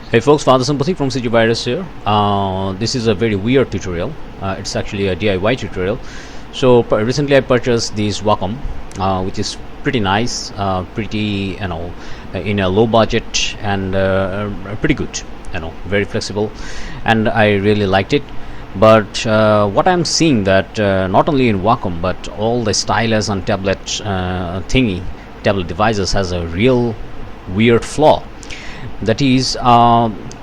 Hey folks, Father Sympathy from CG Virus here. This is a very weird tutorial. It's actually a DIY tutorial. So recently I purchased this Wacom, which is pretty nice, pretty in a low budget and pretty good. Very flexible, and I really liked it. But what I'm seeing that not only in Wacom but all the stylus and tablet tablet devices has a real weird flaw. That is,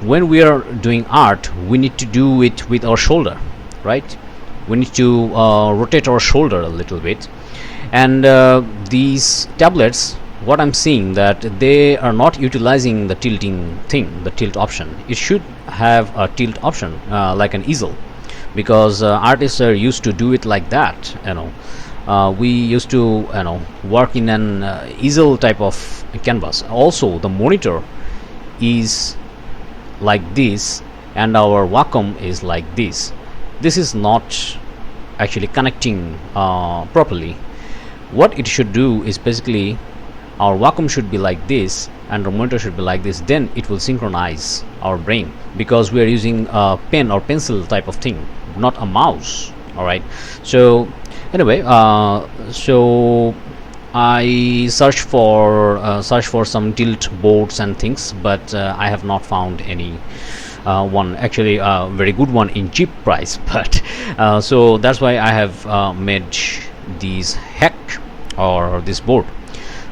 when we are doing art, we need to do it with our shoulder, right? We need to rotate our shoulder a little bit, and these tablets, what I'm seeing that they are not utilizing the tilting thing, the tilt option. It should have a tilt option, like an easel, because artists are used to do it like that. We used to work in an easel type of canvas. Also, the monitor is like this and our Wacom is like this. This is not actually connecting properly. What it should do is basically our Wacom should be like this and our monitor should be like this. Then it will synchronize our brain, because we are using a pen or pencil type of thing, not a mouse. All right, so anyway, so I searched for some tilt boards and things, but I have not found any one, actually a very good one in cheap price. But so that's why I have made these hack or this board.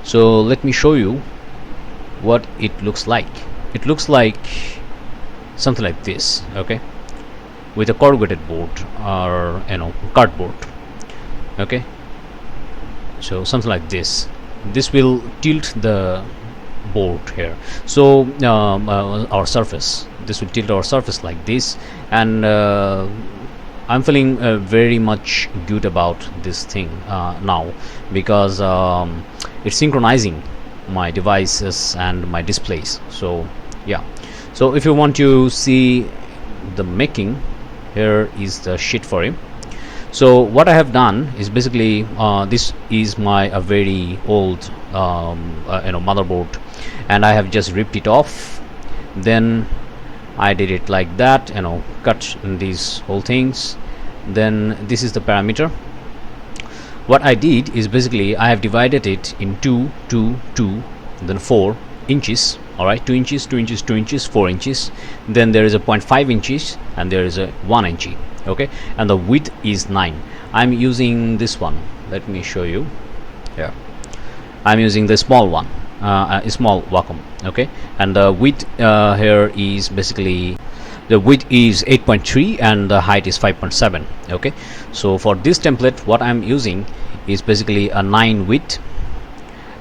So let me show you what it looks like. It looks like something like this, okay, with a corrugated board or cardboard, okay. So something like this. This will tilt the board here. So our surface, this will tilt our surface like this, and I'm feeling very much good about this thing now, because it's synchronizing my devices and my displays. So yeah, so if you want to see the making, here is the sheet for him. So what I have done is basically this is my a very old motherboard, and I have just ripped it off. Then I did it like that, cut these whole things. Then this is the parameter. What I did is basically I have divided it in 2, 2, 2, then 4 inches. All right, 2 inches, 2 inches, 2 inches, 4 inches. Then there is a 0.5 inches and there is a 1 inch. Okay, and the width is 9. I'm using this one. Let me show you. Yeah, I'm using the small one, a small Wacom. Okay, and the width here is basically, the width is 8.3 and the height is 5.7. okay, so for this template what I'm using is basically a 9 width,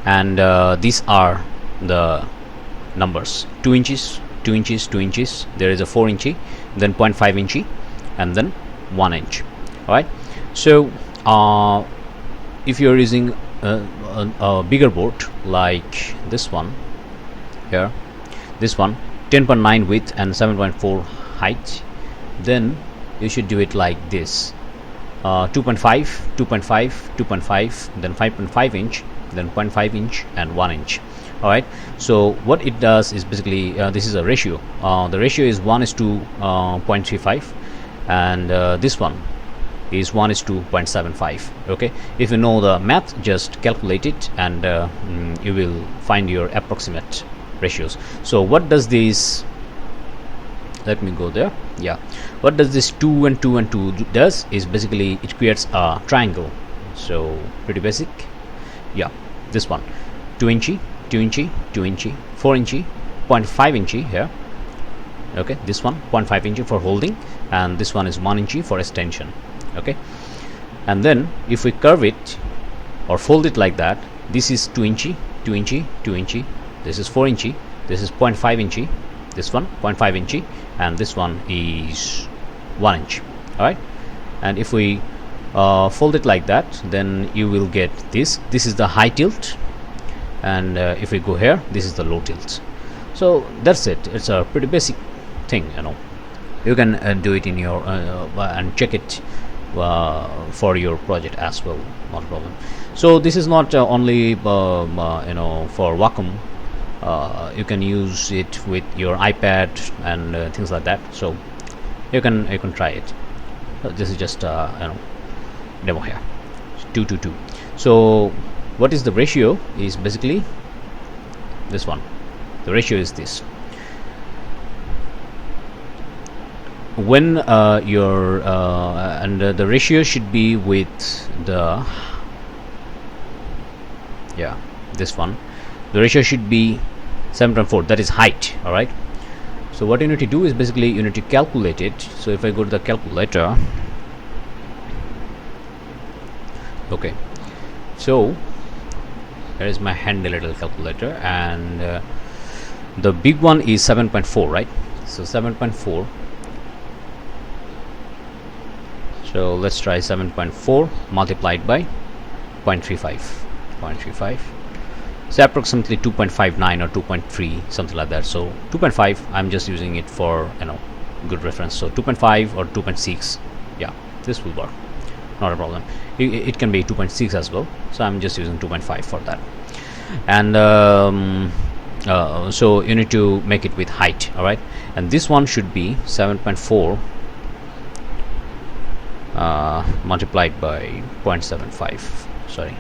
and these are the numbers: 2 inches, 2 inches, 2 inches, there is a 4 inch, then 0.5 inch, and then 1 inch. All right, so if you're using a bigger board like this one here, this one 10.9 width and 7.4 height, then you should do it like this: 2.5, 2.5, 2.5, then 5.5 inch, then 0.5 inch and 1 inch. All right, so what it does is basically this is a ratio. The ratio is 1:0.35, and this one is 1:0.75. okay, if you know the math, just calculate it, and you will find your approximate ratios. So what does this, let me go there. Yeah, what does this 2 and 2 and 2 does is basically it creates a triangle. So pretty basic. Yeah, this one 2 inch, 2 inch, 2 inch, 4 inch, 0.5 inch here. Okay, this one 0.5 inch for holding, and this one is 1 inch for extension. Okay, and then if we curve it or fold it like that, this is 2 inch, 2 inch, 2 inch, this is 4 inch, this is 0.5 inch, this one 0.5 inch, and this one is 1 inch. All right, and if we fold it like that, then you will get this. This is the high tilt, and if we go here, this is the low tilt. So that's it. It's a pretty basic thing. You can do it in your and check it for your project as well, not a problem. So this is not only for Wacom You can use it with your iPad and things like that. So you can try it. This is just demo here. 2 to 2. So what is the ratio is basically this one. The ratio is this. When the ratio should be with the this one. The ratio should be 7.4. That is height. All right. So what you need to do is basically you need to calculate it. So if I go to the calculator, okay, so here is my handy little calculator, and the big one is 7.4, right? So 7.4. So let's try 7.4 multiplied by 0.35. So approximately 2.59 or 2.3, something like that. So 2.5, I'm just using it for good reference. So 2.5 or 2.6, yeah, this will work, not a problem. It can be 2.6 as well, so I'm just using 2.5 for that. And so you need to make it with height. All right, and this one should be 7.4 multiplied by 0.75. Sorry,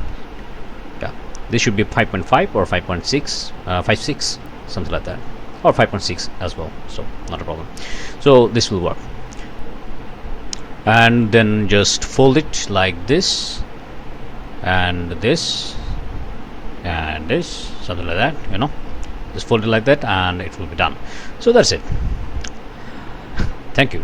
yeah, this should be 5.5 or 5.6, 5.6, something like that, or 5.6 as well. So not a problem. So this will work, and then just fold it like this, and this, and this, something like that. Just fold it like that, and it will be done. So that's it. Thank you.